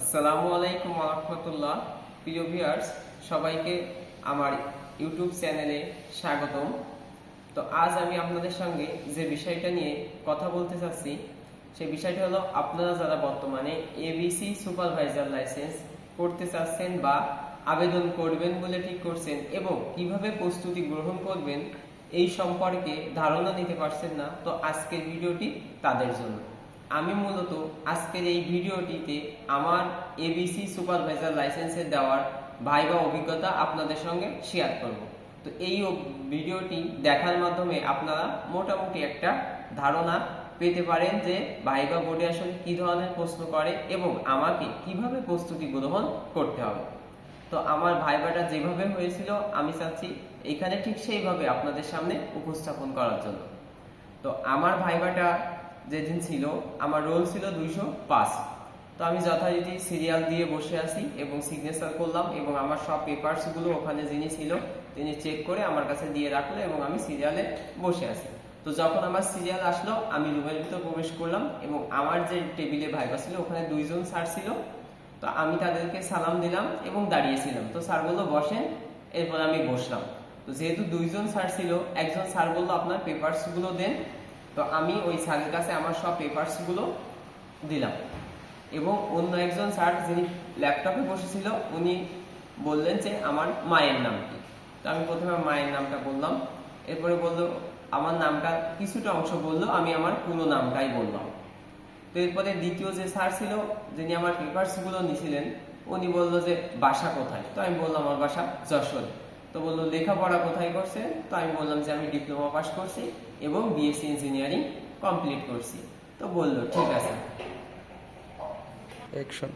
আসসালামু আলাইকুম ওয়া রাহমাতুল্লাহ। প্রিয় ভিউয়ার্স, সবাইকে আমার ইউটিউব চ্যানেলে স্বাগতম। তো আজ আমি আপনাদের সঙ্গে যে বিষয়টা নিয়ে কথা বলতে চাচ্ছি সেই বিষয়টা হলো, আপনারা যারা বর্তমানে এবিসি সুপারভাইজার লাইসেন্স করতে চাচ্ছেন বা আবেদন করবেন বলে ঠিক করছেন এবং কিভাবে প্রস্তুতি গ্রহণ করবেন এই সম্পর্কে ধারণা নিতে পারছেন না, তো আজকের ভিডিওটি তাদের জন্য। আমি মূলত আজকের এই ভিডিওটিতে আমার এবিসি সুপারভাইজার লাইসেন্সের দেওয়ার ভাইবা অভিজ্ঞতা আপনাদের সঙ্গে শেয়ার করব। তো এই ভিডিওটি দেখার মাধ্যমে আপনারা মোটামুটি একটা ধারণা পেতে পারেন যে ভাইবা বোর্ডে আসলে কি ধরনের প্রশ্ন করে এবং আমাকে কিভাবে প্রস্তুতি গ্রহণ করতে হবে। তো আমার ভাইবাটা যেভাবে হয়েছিল আমি চাচ্ছি এখানে ঠিক সেইভাবে আপনাদের সামনে উপস্থাপন করার জন্য। তো আমার ভাইবাটা যেদিন ছিল, আমার রোল ছিল 205। তো আমি যথারীতি সিরিয়াল দিয়ে বসে আছি এবং সিগনেচার করলাম এবং আমার সব পেপারসগুলো ওখানে যিনি ছিল তিনি চেক করে আমার কাছে দিয়ে রাখলো এবং আমি সিরিয়ালে বসে আছি। তো যখন আমার সিরিয়াল আসলো আমি রুমের ভিতর প্রবেশ করলাম এবং আমার যে টেবিলে ভাইবা ছিল ওখানে দুইজন স্যার ছিল। তো আমি তাদেরকে সালাম দিলাম এবং দাঁড়িয়েছিলাম। তো স্যার বললো বসেন, এরপর আমি বসলাম। তো যেহেতু দুইজন স্যার ছিল, একজন স্যার বললো আপনার পেপারসগুলো দেন। তো আমি ওই স্যারের কাছে আমার সব পেপারসগুলো দিলাম এবং অন্য একজন স্যার যিনি ল্যাপটপে বসেছিল উনি বললেন যে আমার মায়ের নাম কি। তো আমি প্রথমে আমার মায়ের নামটা বললাম, এরপরে বললো আমার নামটা কিছুটা অংশ বললো, আমি আমার পুরো নামটাই বললাম। তো এরপরে দ্বিতীয় যে স্যার ছিল যিনি আমার পেপারসগুলো নিয়েছিলেন উনি বললো যে বাসা কোথায়। তো আমি বললাম আমার বাসা যশোরে। তো বললো লেখাপড়া কোথায় করছেন। তো আমি বললাম যে আমি ডিপ্লোমা পাস করছি এবং বিএসসি ইঞ্জিনিয়ারিং কমপ্লিট করছি। তো বললো ঠিক আছে, অ্যাকশন।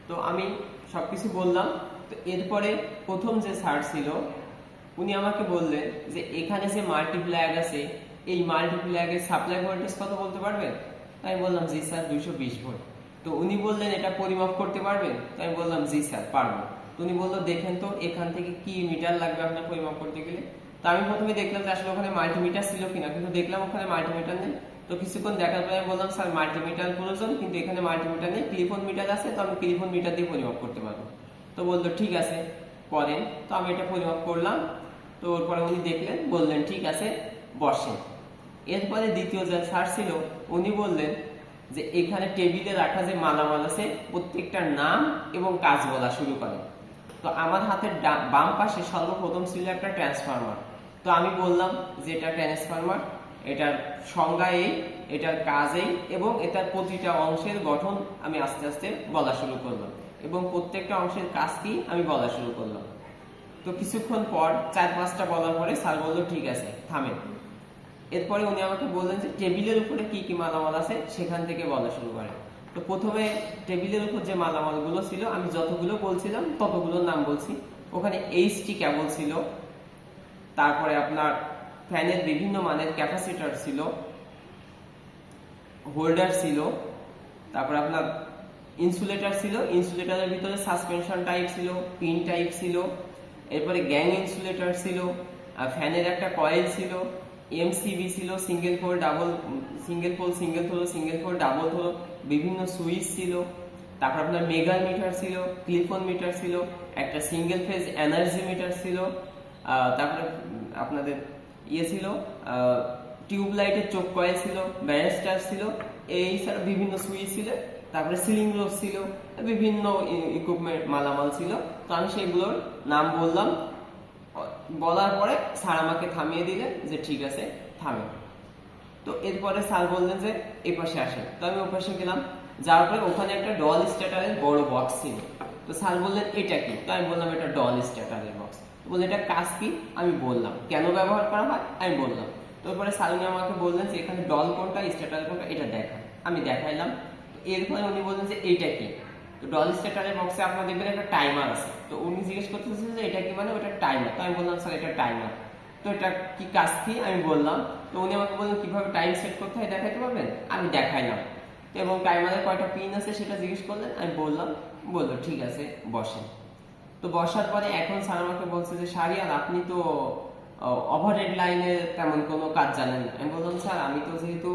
তো আমি সবকিছু বললাম। তো এরপরে প্রথম যে স্যার ছিল উনি আমাকে বললেন যে এখানে যে মাল্টিপ্লায়ার আছে এই মাল্টিপ্লায়ারের সাপ্লাই ভোল্টেজ কত বলতে পারবেন। তাই বললাম জি স্যার 220 ভোল্ট। তো উনি বললেন এটা পরিমাপ করতে পারবেন। তাই বললাম জি স্যার পারবো। তো উনি বললো দেখেন তো এখান থেকে কি মিটার লাগবে আপনার পরিমাপ করতে গেলে। তো আমি প্রথমে দেখলাম যে আসলে ওখানে মাল্টিমিটার ছিল কিনা, কিন্তু দেখলাম ওখানে মাল্টিমিটার নেই। তো কিছুক্ষণ দেখার পরে আমি বললাম স্যার মাল্টিমিটার প্রয়োজন, কিন্তু এখানে মাল্টিমিটার নেই, টেলিফোন মিটার আছে, তো আমি টেলিফোন মিটার দিয়ে পরিমাপ করতে পারবো। তো বললো ঠিক আছে করেন। তো আমি এটা পরিমাপ করলাম। তো ওরপরে উনি দেখলেন, বললেন ঠিক আছে বসেন। এরপরে দ্বিতীয় যে স্যার ছিল উনি বললেন যে এখানে টেবিলে রাখা যে মালামাল আছে প্রত্যেকটার নাম এবং কাজ বলা শুরু করেন। তো আমার হাতের বাম পাশে সর্বপ্রথম ছিল একটা ট্রান্সফরমার। তো আমি বললাম যে এটা ট্রান্সফরমার, এটার সংজ্ঞা এই, এটার কাজ এই এবং এটার প্রতিটা অংশের গঠন আমি আস্তে আস্তে বলা শুরু করলাম এবং প্রত্যেকটা অংশের কাজ কি আমি বলা শুরু করলাম। তো কিছুক্ষণ পর 4-5টা বলার পরে স্যার বললো ঠিক আছে থামেন। এরপরে উনি আমাকে বললেন যে টেবিলের উপরে কি কি মালামাল আছে সেখান থেকে বলা শুরু করেন। তো প্রথমে টেবিলের উপর যে মালামালগুলো ছিল আমি যতগুলো বলছিলাম ততগুলোর নাম বলছি। ওখানে এইচটি কেবল ছিল, তারপরে আপনার ফ্যানের বিভিন্ন মানের ক্যাপাসিটর ছিল, হোল্ডার ছিল, তারপরে আপনার ইনসুলেটর ছিল, ইনসুলেটরের ভিতরে সাসপেনশন টাইপ ছিল, পিন টাইপ ছিল, এরপরে গ্যাং ইনসুলেটর ছিল, ফ্যানের একটা কয়েল ছিল, এমসিবি ছিল, single pole double, single pole single throw, single pole double throw, বিভিন্ন সুইচ ছিল, তারপর আপনার মেগার মিটার ছিল, ক্লিফোন মিটার ছিল, একটা সিঙ্গেল ফেজ এনার্জি মিটার ছিল, তারপরে আপনাদের ইয়ে ছিল টিউব লাইটের চোখ কয়েল ছিল, ব্যারিস্টার ছিল, এই ছাড়া বিভিন্ন সুইচ ছিল, তারপরে সিলিং রোড ছিল, বিভিন্ন ইকুইপমেন্ট মালামাল ছিল। তো আমি সেগুলোর নাম বললাম, বলার পরে স্যার আমাকে থামিয়ে দিলেন যে ঠিক আছে থামেন। তো এরপরে স্যার বললেন যে এই পাশে আসেন। তো আমি ওই পাশে গেলাম, যাওয়ার পরে ওখানে একটা ডল স্ট্যাটারের বড় বক্স ছিল। তো স্যার বললেন এটা কি। তো আমি বললাম এটা ডল স্ট্যাটারের বক্স। বললেন এটা কাজ কি, আমি বললাম কেন ব্যবহার করা হয় আমি বললাম। তারপরে স্যার উনি আমাকে বললেন যে এখানে ডল কোনটা স্ট্যাটার কোনটা এটা দেখা, আমি দেখাইলাম। এরপরে উনি বললেন যে এইটা কি। তো ডল স্ট্যাটারের বক্সে আপনারা দেখবেন একটা টাইমার আছে। তো উনি জিজ্ঞেস করতেছেন যে এটা কি, মানে ওটা টাইমার। তো আমি বললাম স্যার এটা টাইমার। তো এটা কি কাজ কি আমি বললাম। তো উনি আমাকে বললেন কিভাবে টাইম সেট করতে হয় দেখাইতে পারবেন, আমি দেখাইলাম। তো এবং টাইমারের কয়টা পিন আছে সেটা জিজ্ঞেস করলেন, আমি বললাম। বললো ঠিক আছে বসেন। তো বসার পরে এখন স্যার আমাকে বলছে যে শাহরিয়ার আপনি তো ওভারহেড লাইনে তেমন কোনো কাজ জানেন না। আমি বললাম স্যার আমি তো যেহেতু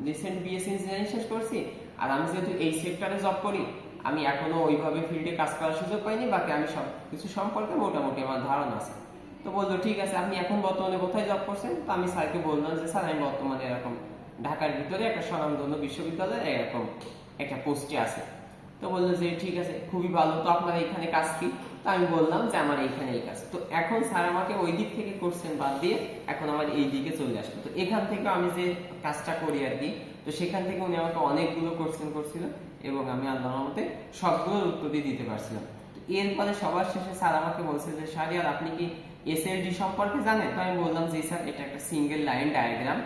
রিসেন্ট বিএসসি ইঞ্জিনিয়ারিং শেষ করছি আর আমি যেহেতু এই সেক্টরে জব করি আমি এখনো ওইভাবে ফিল্ডে কাজ করার সুযোগ পাইনি, বাকি আমি সব কিছু সম্পর্কে মোটামুটি আমার ধারণা আছে। তো বললো ঠিক আছে, আপনি এখন বর্তমানে কোথায় জব করছেন? তো আমি স্যারকে বললাম যে স্যার আমি বর্তমানে এরকম ঢাকার ভিতরে একটা স্বনামধন্য বিশ্ববিদ্যালয়ে এরকম একটা পোস্টে আছে। তো বললো যে ঠিক আছে, খুবই ভালো, তো আপনার এখানে কাজ কি? তো আমি বললাম যে আমার এইখানে এই কাজ। তো এখন স্যার আমাকে ওই দিক থেকে করছেন বাদ দিয়ে এখন আমার এই দিকে চলে আসবে। তো এখান থেকে আমি যে কাজটা করি আর কি, তো সেখান থেকে উনি আমাকে অনেকগুলো কোশ্চেন করছিল এবং আমি আল্লাহর রহমতে সবগুলোর উত্তর দিয়ে দিতে পারছিলাম। তো এরপরে সবার শেষে স্যার আমাকে বলছে যে শাহরিয়ার আপনি কি এসএলডি সম্পর্কে জানেন? তো আমি বললাম জি স্যার, এটা একটা সিঙ্গেল লাইন ডায়াগ্রাম।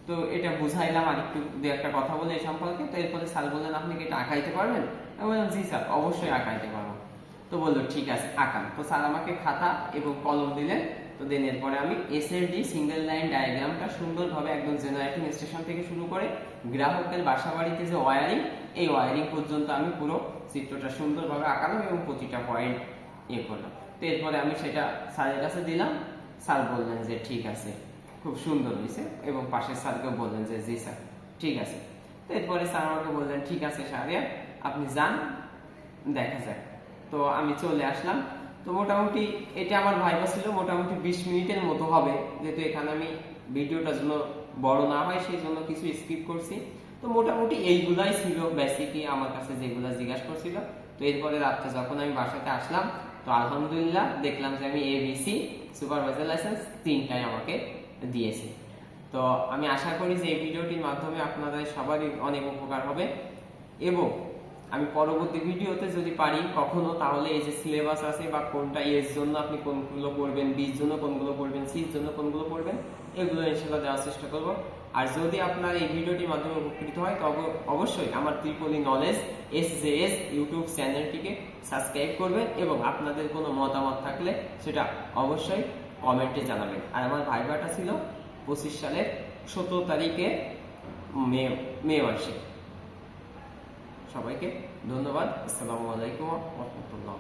তো এটা বুঝাইলাম আর একটু দু একটা কথা বলে এই সম্পর্কে। তো এরপরে স্যার বললেন আপনি কি এটা আঁকাইতে পারবেন? আমি বললাম জি স্যার, অবশ্যই আঁকাইতে পারবো। তো বললো ঠিক আছে আঁকান। তো স্যার আমাকে খাতা এবং কলম দিলেন। তো দেন এরপরে আমি এসএলডি সিঙ্গেল লাইন ডায়াগ্রামটা সুন্দরভাবে একদম জেনারেটিং স্টেশন থেকে শুরু করে গ্রাহকের বাসা বাড়িতে যে ওয়ারিং, এই ওয়ারিং পর্যন্ত আমি পুরো চিত্রটা সুন্দরভাবে আঁকালাম এবং প্রতিটা পয়েন্ট করলাম। তো এরপরে আমি সেটা স্যারের কাছে দিলাম। স্যার বললেন যে ঠিক আছে, খুব সুন্দর হয়েছে, এবং পাশের স্যারকে বললেন যে জি স্যার ঠিক আছে। তো এরপরে স্যার আমাকে বললেন ঠিক আছে শাহরিয়ার, আপনি যান, দেখা যাক। তো আমি চলে আসলাম। তো মোটামুটি এটা আমার ভাইবা ছিল মোটামুটি 20 মিনিটের মতো হবে, যেহেতু এখানে আমি ভিডিওটা যেন বড় না হয় সেই জন্য কিছু স্কিপ করছি। তো মোটামুটি এইগুলাই ছিল বেসিকই আমার কাছে যেগুলো জিজ্ঞাসা করছিল। তো এরপরে রাত্রে যখন আমি বাসাতে আসলাম, তো আলহামদুলিল্লাহ দেখলাম যে আমি এবিসি সুপারভাইজার লাইসেন্স 3টাই আমাকে দিয়েছে। তো আমি আশা করি যে এই ভিডিওটির মাধ্যমে আপনাদের সবারই অনেক উপকার হবে, এবং আমি পরবর্তী ভিডিওতে যদি পারি কখনো, তাহলে এই যে সিলেবাস আছে বা কোনটা এর জন্য আপনি কোনগুলো পড়বেন, বির জন্য কোনগুলো পড়বেন, সির জন্য কোনগুলো পড়বেন, এগুলো ইনশাআল্লাহ দেওয়ার চেষ্টা করব। আর যদি আপনার এই ভিডিওটির মাধ্যমে উপকৃত হয় তবে অবশ্যই আমার ত্রিপলি নলেজ SJS ইউটিউব চ্যানেলটিকে সাবস্ক্রাইব করবেন, এবং আপনাদের কোনো মতামত থাকলে সেটা অবশ্যই কমেন্টে জানাবেন। আর আমার ভাইবাটা ছিল 25 সালের 17 তারিখে মে মাসে। সবাইকে ধন্যবাদ। আসসালামু আলাইকুম ওয়া রাহমাতুল্লাহ।